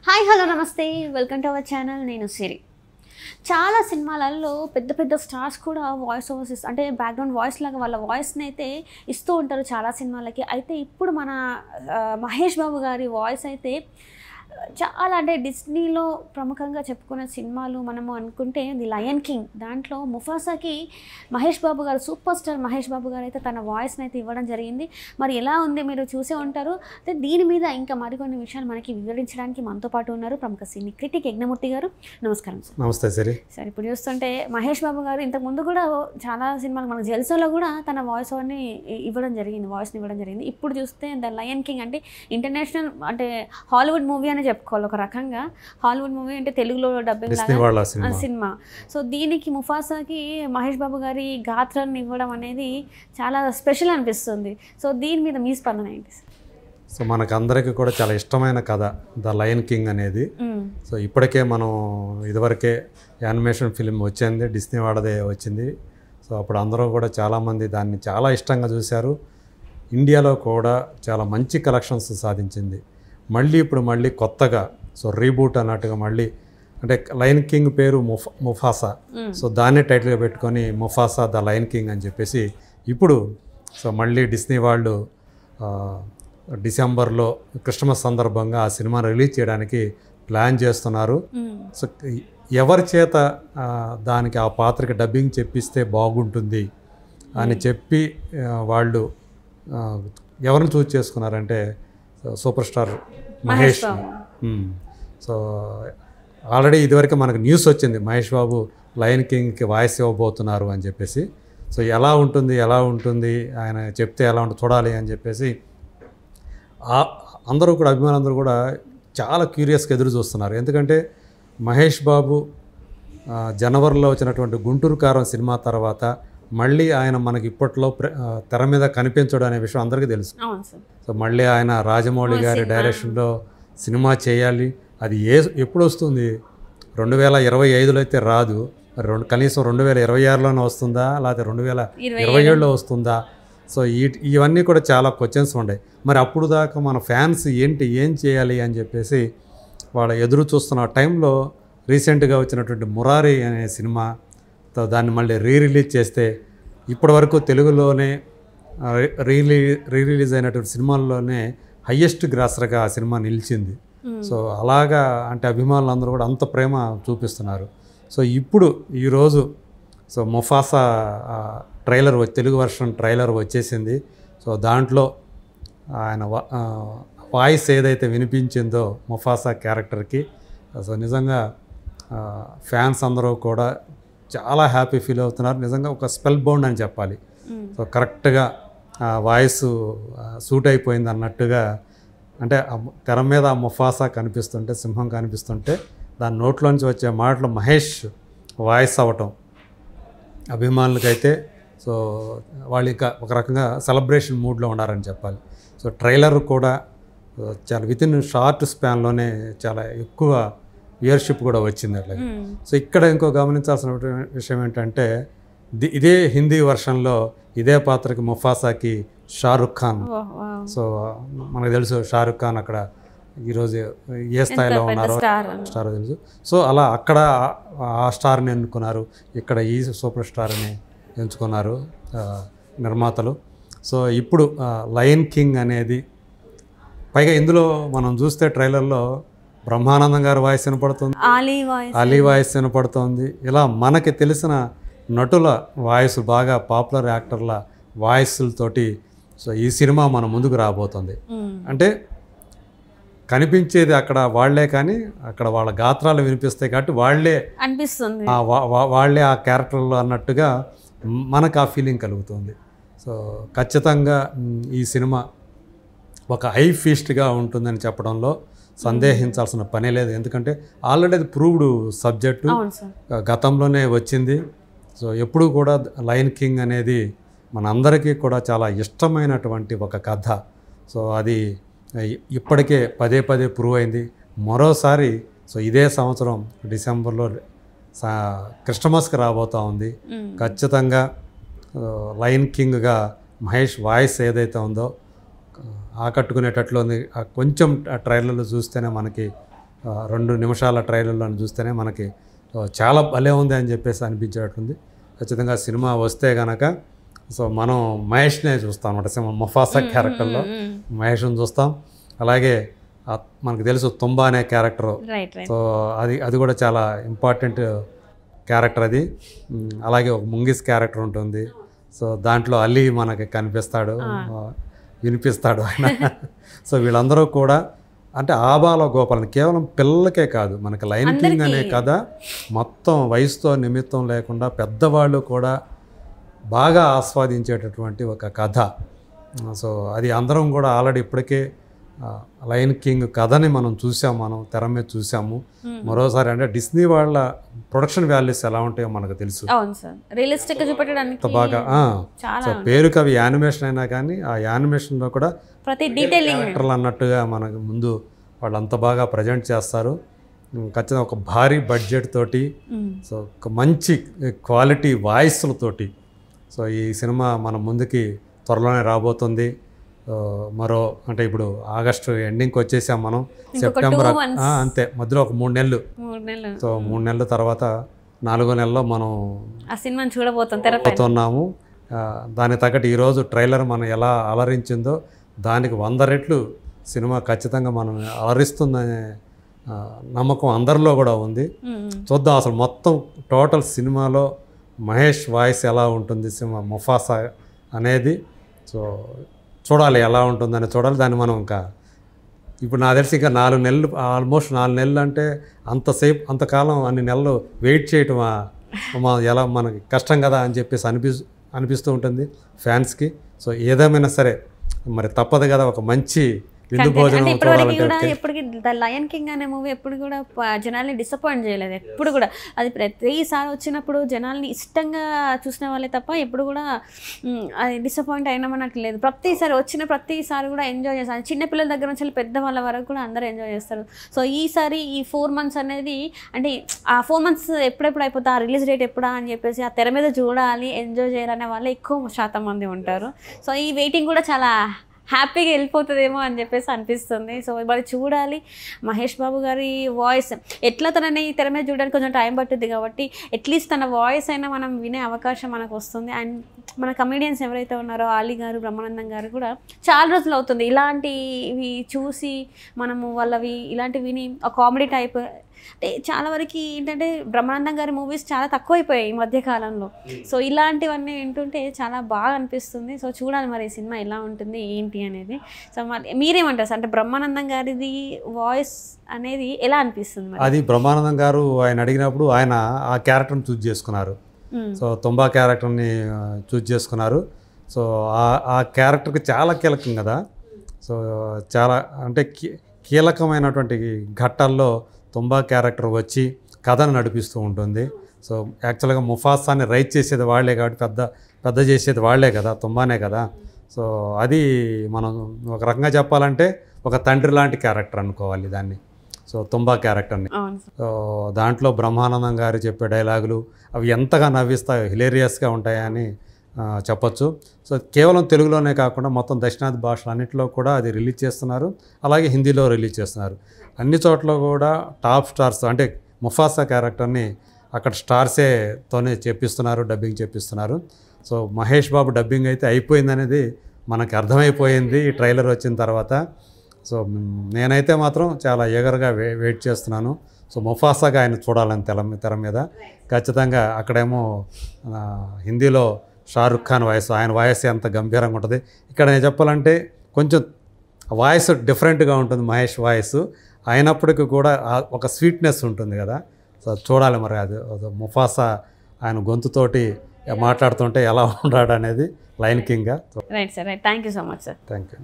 Hi hello నమస్తే welcome to our channel. నేను సిరి. చాలా సినిమాలలో పెద్ద పెద్ద స్టార్స్ కూడా వాయిస్ ఓవర్స్ అంటే బ్యాక్గ్రౌండ్ వాయిస్ లాగా వాళ్ళ వాయిస్ని అయితే ఇస్తూ ఉంటారు చాలా సినిమాలకి. అయితే ఇప్పుడు మన మహేష్ బాబు గారి వాయిస్ అయితే చాలా అంటే డిస్నీలో ప్రముఖంగా చెప్పుకునే సినిమాలు మనము అనుకుంటే ది లయన్ కింగ్, దాంట్లో ముఫాసాకి మహేష్ బాబు గారు, సూపర్ స్టార్ మహేష్ బాబు గారు అయితే తన వాయిస్ని అయితే ఇవ్వడం జరిగింది. మరి ఎలా ఉంది మీరు చూసే ఉంటారు. అయితే దీని మీద ఇంకా మరికొన్ని విషయాలు మనకి వివరించడానికి మనతో పాటు ఉన్నారు ప్రముఖ సినీ క్రిటిక్ యజ్ఞమూర్తి గారు. నమస్కారం సార్. నమస్తే సరే. సార్, ఇప్పుడు చూస్తుంటే మహేష్ బాబు గారు ఇంతకుముందు కూడా చాలా సినిమాలు మన జల్సాలో కూడా తన వాయిస్ ఓవర్ని ఇవ్వడం జరిగింది, వాయిస్ని ఇవ్వడం జరిగింది. ఇప్పుడు చూస్తే ద లయన్ కింగ్ అంటే ఇంటర్నేషనల్ అంటే హాలీవుడ్ మూవీ అని చెప్పుకోవాలి ఒక రకంగా. హాలీవుడ్ మూవీ అంటే తెలుగులో డబ్బింగ్ లాగా సినిమా. సో దీనికి ముఫాసాకి మహేష్ బాబు గారి గాత్రాన్ని ఇవ్వడం అనేది చాలా స్పెషల్ అనిపిస్తుంది. సో దీని మీద మీ స్పందన ఏంటి? సో మనకందరికీ కూడా చాలా ఇష్టమైన కథ ద లయన్ కింగ్ అనేది. సో ఇప్పటికే మనం ఇదివరకే యానిమేషన్ ఫిలిం వచ్చింది, డిస్నీ వాడదే వచ్చింది. సో అప్పుడు అందరూ కూడా చాలామంది దాన్ని చాలా ఇష్టంగా చూశారు. ఇండియాలో కూడా చాలా మంచి కలెక్షన్స్ సాధించింది. మళ్ళీ కొత్తగా సో రీబూట్ అన్నట్టుగా మళ్ళీ అంటే లయన్ కింగ్ పేరు ముఫాసా, సో దాన్నే టైటిల్గా పెట్టుకొని ముఫాసా ద లయన్ కింగ్ అని చెప్పేసి ఇప్పుడు సో మళ్ళీ డిస్నీ వాళ్ళు డిసెంబర్లో క్రిస్మస్ సందర్భంగా ఆ సినిమా రిలీజ్ చేయడానికి ప్లాన్ చేస్తున్నారు. సో ఎవరి చేత దానికి ఆ పాత్రకి డబ్బింగ్ చెప్పిస్తే బాగుంటుంది అని చెప్పి వాళ్ళు ఎవరిని చూస్ చేసుకున్నారంటే super star Mahesh. So already ఇదివరకు మనకు న్యూస్ వచ్చింది మహేష్ బాబు లయన్ కింగ్కి వాయిస్ ఇవ్వబోతున్నారు అని చెప్పేసి. సో ఎలా ఉంటుంది ఆయన చెప్తే ఎలా ఉంటుంది చూడాలి అని చెప్పేసి అందరూ కూడా అభిమానులందరూ కూడా చాలా క్యూరియస్గా ఎదురు చూస్తున్నారు. ఎందుకంటే మహేష్ బాబు జనవరిలో వచ్చినటువంటి గుంటూరు కారం సినిమా తర్వాత మళ్ళీ ఆయన మనకి ఇప్పట్లో తెర మీద కనిపించడం అనే విషయం అందరికీ తెలుసు. సో మళ్ళీ ఆయన రాజమౌళి గారి డైరెక్షన్లో సినిమా చేయాలి. అది ఎప్పుడు వస్తుంది? 2025లో అయితే రాదు, మరి కనీసం 2026లోనే వస్తుందా, లేకపోతే 2027లో వస్తుందా? సో ఇవన్నీ కూడా చాలా క్వశ్చన్స్ ఉన్నాయి. మరి అప్పుడు దాకా మన ఫ్యాన్స్ ఏం చేయాలి అని చెప్పేసి వాళ్ళ ఎదురు చూస్తున్న టైంలో రీసెంట్గా వచ్చినటువంటి మురారి అనే సినిమా, దాన్ని మళ్ళీ రిలీజ్ చేస్తే ఇప్పటివరకు తెలుగులోనే రిలీజ్ అయినటువంటి సినిమాల్లోనే హయ్యెస్ట్ గ్రాసర్గా ఆ సినిమా నిలిచింది. సో అలాగా అంటే అభిమానులందరూ కూడా అంత ప్రేమ చూపిస్తున్నారు. సో ఇప్పుడు ఈరోజు so Mufasa trailer Telugu version trailer వచ్చేసింది. సో దాంట్లో ఆయన వాయిస్ ఏదైతే వినిపించిందో ముఫాసా క్యారెక్టర్కి, సో నిజంగా ఫ్యాన్స్ అందరూ కూడా చాలా హ్యాపీ ఫీల్ అవుతున్నారు. నిజంగా ఒక స్పెల్ బౌండ్ అని చెప్పాలి. సో కరెక్ట్గా వాయిస్ సూట్ అయిపోయింది అన్నట్టుగా. అంటే తెర మీద ముఫాసా కనిపిస్తుంటే, సింహం కనిపిస్తుంటే దాని నోట్లోంచి వచ్చే మాటలు మహేష్ వాయిస్ అవ్వటం అభిమానులకైతే సో వాళ్ళు ఇంకా ఒక రకంగా సెలబ్రేషన్ మూడ్లో ఉన్నారని చెప్పాలి. సో ట్రైలర్ కూడా చాలా వితిన్ షార్ట్ స్పాన్లోనే చాలా ఎక్కువ వ్యూయర్షిప్ కూడా వచ్చింది అట్లాగే. సో ఇక్కడ ఇంకో గమనించాల్సిన విషయం ఏంటంటే ఇదే హిందీ వర్షన్లో ఇదే పాత్రకి ముఫాసాకి షారుఖ్ ఖాన్. సో మనకు తెలుసు షారుఖ్ ఖాన్ అక్కడ ఈరోజు ఏ స్థాయిలో ఉన్నారో స్టార్ తెలుసు. సో అలా అక్కడ ఆ స్టార్ని ఎన్నుకున్నారు, ఇక్కడ ఈ సూపర్ స్టార్ని ఎంచుకున్నారు నిర్మాతలు. సో ఇప్పుడు లయన్ కింగ్ అనేది పైగా ఇందులో మనం చూస్తే ట్రైలర్లో బ్రహ్మానందం గారి వాయిస్ వినపడుతుంది, అలీ వాయిస్ వినపడుతుంది. ఇలా మనకి తెలిసిన నటుల వాయిస్, బాగా పాపులర్ యాక్టర్ల వాయిస్లతోటి సో ఈ సినిమా మన ముందుకు రాబోతుంది. అంటే కనిపించేది అక్కడ వాళ్లే, కానీ అక్కడ వాళ్ళ గాత్రాలు వినిపిస్తాయి కాబట్టి వాళ్ళే అనిపిస్తుంది, వాళ్ళే ఆ క్యారెక్టర్లో అన్నట్టుగా మనకు ఆ ఫీలింగ్ కలుగుతుంది. సో ఖచ్చితంగా ఈ సినిమా ఒక హై ఫీస్ట్గా ఉంటుందని చెప్పడంలో సందేహించాల్సిన పనే లేదు. ఎందుకంటే ఆల్రెడీ అది ప్రూవ్డ్ సబ్జెక్టు, గతంలోనే వచ్చింది. సో ఎప్పుడు కూడా లయన్ కింగ్ అనేది మనందరికీ కూడా చాలా ఇష్టమైనటువంటి ఒక కథ. సో అది ఇప్పటికే పదే ప్రూవ్ అయింది. మరోసారి సో ఇదే సంవత్సరం డిసెంబర్లో క్రిస్మస్కి రాబోతూ ఉంది. ఖచ్చితంగా లయన్ కింగ్గా మహేష్ వాయిస్ ఏదైతే ఉందో ఆకట్టుకునేటట్లు ఉంది. కొంచెం ట్రైలర్లు చూస్తేనే మనకి 2 నిమిషాల ట్రైలర్లో చూస్తేనే మనకి చాలా భలే ఉంది అని చెప్పేసి అనిపించేటట్టుంది. ఖచ్చితంగా సినిమా వస్తే కనుక సో మనం మహేష్నే చూస్తాం అన్నమాట. ముఫాసా క్యారెక్టర్లో మహేష్ని చూస్తాం. అలాగే మనకు తెలుసు తుంబా అనే క్యారెక్టరు, సో అది కూడా చాలా ఇంపార్టెంట్ క్యారెక్టర్ అది. అలాగే ఒక ముంగిస్ క్యారెక్టర్ ఉంటుంది. సో దాంట్లో అలీ మనకి కనిపిస్తాడు, వినిపిస్తాడు ఆయన. సో వీళ్ళందరూ కూడా అంటే ఆబాల గోపాలని కేవలం పిల్లలకే కాదు, మనకి లయన్ కింగ్ అనే కథ మొత్తం వయసుతో నిమిత్తం లేకుండా పెద్దవాళ్ళు కూడా బాగా ఆస్వాదించేటటువంటి ఒక కథ. సో అది అందరం కూడా ఆల్రెడీ ఇప్పటికే లయన్ కింగ్ కథని మనం చూసాము, మనం తెర మీద చూసాము. మరోసారి అంటే డిస్నీ వాళ్ళ ప్రొడక్షన్ వాల్యూస్ ఎలా ఉంటాయో మనకు తెలుసు. బాగా పేరుకి అవి యానిమేషన్ అయినా కానీ ఆ యానిమేషన్లో కూడా ప్రతి డీటెయిలింగ్ అన్నట్టుగా మనకు ముందు వాళ్ళు అంత బాగా ప్రజెంట్ చేస్తారు. ఖచ్చితంగా ఒక భారీ బడ్జెట్ తోటి, సో ఒక మంచి క్వాలిటీ వాయిస్లతోటి సో ఈ సినిమా మన ముందుకి త్వరలోనే రాబోతుంది. మరో అంటే ఇప్పుడు ఆగస్టు ఎండింగ్కి వచ్చేసాం మనం, సెప్టెంబర్ అంతే, మధ్యలో ఒక 3 నెలలు. సో 3 నెలల తర్వాత 4వ నెలలో మనం ఆ సినిమాని చూడబోతున్నాము. దానికి తగ్గట్టు ఈరోజు ట్రైలర్ మనం ఎలా అలరించిందో దానికి 100 రెట్లు సినిమా ఖచ్చితంగా మనం అలరిస్తుందనే నమ్మకం అందరిలో కూడా ఉంది. చూద్దాం అసలు మొత్తం టోటల్ సినిమాలో మహేష్ వాయిస్ ఎలా ఉంటుంది, సినిమా ముఫాసా అనేది. సో చూడాలి ఎలా ఉంటుందని చూడాలి. దాన్ని మనం ఇంకా ఇప్పుడు నాకు తెలిసి ఇంకా 4 నెలలు, ఆల్మోస్ట్ 4 నెలలు అంటే అంతకాలం అన్ని నెలలు వెయిట్ చేయటం ఎలా మనకి కష్టం కదా అని చెప్పేసి అనిపిస్తూ ఉంటుంది ఫ్యాన్స్కి. సో ఏదేమైనా సరే మరి తప్పదు కదా, ఒక మంచి విందు భోజనం చూడాలంటే. ఎప్పటికీ ద లయన్ కింగ్ అనే మూవీ ఎప్పుడు కూడా జనాల్ని డిసప్పాయింట్ చేయలేదు. ఎప్పుడు కూడా అది ప్రతిసారి వచ్చినప్పుడు జనాల్ని ఇష్టంగా చూసిన వాళ్ళే తప్ప ఎప్పుడు కూడా అది డిసప్పాయింట్ అయినామన్నట్టు లేదు. ప్రతిసారి కూడా ఎంజాయ్ చేస్తారు. చిన్నపిల్లల దగ్గర నుంచి పెద్ద వాళ్ళ వరకు కూడా అందరూ ఎంజాయ్ చేస్తారు. సో ఈసారి ఈ 4 months అనేది అంటే ఆ 4 months ఎప్పుడెప్పుడు అయిపోతా, ఆ రిలీజ్ డేట్ ఎప్పుడా అని చెప్పేసి ఆ తెర మీద చూడాలి, ఎంజాయ్ చేయాలనే వాళ్ళే ఎక్కువ శాతం మంది ఉంటారు. సో ఈ వెయిటింగ్ కూడా చాలా హ్యాపీగా వెళ్ళిపోతుందేమో అని చెప్పేసి అనిపిస్తుంది. సో మరి చూడాలి మహేష్ బాబు గారి వాయిస్ ఎట్లా. తనని తెర మీద చూడడానికి కొంచెం టైం పట్టుద్ది కాబట్టి అట్లీస్ట్ తన వాయిస్ అయినా మనం వినే అవకాశం మనకు వస్తుంది. అండ్ మన కమెడియన్స్ ఎవరైతే ఉన్నారో అలీ గారు, బ్రహ్మానందం గారు కూడా చాలా రోజులు అవుతుంది ఇలాంటివి చూసి మనము వాళ్ళవి ఇలాంటివి విని ఆ కామెడీ టైప్. అంటే చాలా వరకు ఏంటంటే బ్రహ్మానందం గారి మూవీస్ చాలా తక్కువైపోయాయి ఈ మధ్యకాలంలో. సో ఇలాంటివన్నీ వింటుంటే చాలా బాగా అనిపిస్తుంది. సో చూడాలి మరి ఈ సినిమా ఎలా ఉంటుంది ఏంటి అనేది. సో మరి మీరేమంటారు సార్, అంటే బ్రహ్మానందం గారిది వాయిస్ అనేది ఎలా అనిపిస్తుంది? అది బ్రహ్మానందం గారు ఆయన అడిగినప్పుడు ఆయన ఆ క్యారెక్టర్ని చూజ్ చేసుకున్నారు. సో తుంబా క్యారెక్టర్ని చూజ్ చేసుకున్నారు. సో ఆ క్యారెక్టర్కి చాలా కీలకం కదా. సో చాలా అంటే కీలకమైనటువంటి ఘట్టాల్లో తుంబా క్యారెక్టర్ వచ్చి కథను నడిపిస్తూ ఉంటుంది. సో యాక్చువల్గా ముఫాసాని రైట్ చేసేది వాళ్లే కాబట్టి పెద్ద చేసేది వాళ్లే కదా, తుంబానే కదా. సో అది మనం ఒక రకంగా చెప్పాలంటే ఒక తండ్రి లాంటి క్యారెక్టర్ అనుకోవాలి దాన్ని. సో తుంబా క్యారెక్టర్ని. సో దాంట్లో బ్రహ్మానందం గారు చెప్పే డైలాగులు అవి ఎంతగా నవ్విస్తాయో, హిలేరియస్గా ఉంటాయని చెప్పచ్చు. సో కేవలం తెలుగులోనే కాకుండా మొత్తం దక్షిణాది భాషలన్నింటిలో కూడా అది రిలీజ్ చేస్తున్నారు. అలాగే హిందీలో రిలీజ్ చేస్తున్నారు. అన్ని చోట్ల కూడా టాప్ స్టార్స్ అంటే ముఫాసా క్యారెక్టర్ని అక్కడ స్టార్సేతోనే చెప్పిస్తున్నారు, dubbing చెప్పిస్తున్నారు. So Mahesh Babu dubbing అయితే అయిపోయిందనేది మనకి అర్థమైపోయింది ఈ ట్రైలర్ వచ్చిన తర్వాత. సో నేనైతే మాత్రం చాలా ఈగర్గా వెయిట్ చేస్తున్నాను. సో ముఫాసాగా ఆయన చూడాలని తెర మీద ఖచ్చితంగా. అక్కడేమో హిందీలో షారుఖ్ ఖాన్ వాయిస్, ఆయన వాయిస్ ఎంత గంభీరంగా ఉంటుంది. ఇక్కడ నేను చెప్పాలంటే కొంచెం వాయిస్ డిఫరెంట్గా ఉంటుంది మహేష్ వాయిస్, అయినప్పటికీ కూడా ఒక స్వీట్నెస్ ఉంటుంది కదా. సో చూడాలి మరి అది ముఫాసా ఆయన గొంతుతోటి మాట్లాడుతుంటే ఎలా ఉంటాడు అనేది లయన్ కింగ్గా. Right sir, right. Thank you so much sir. Thank you.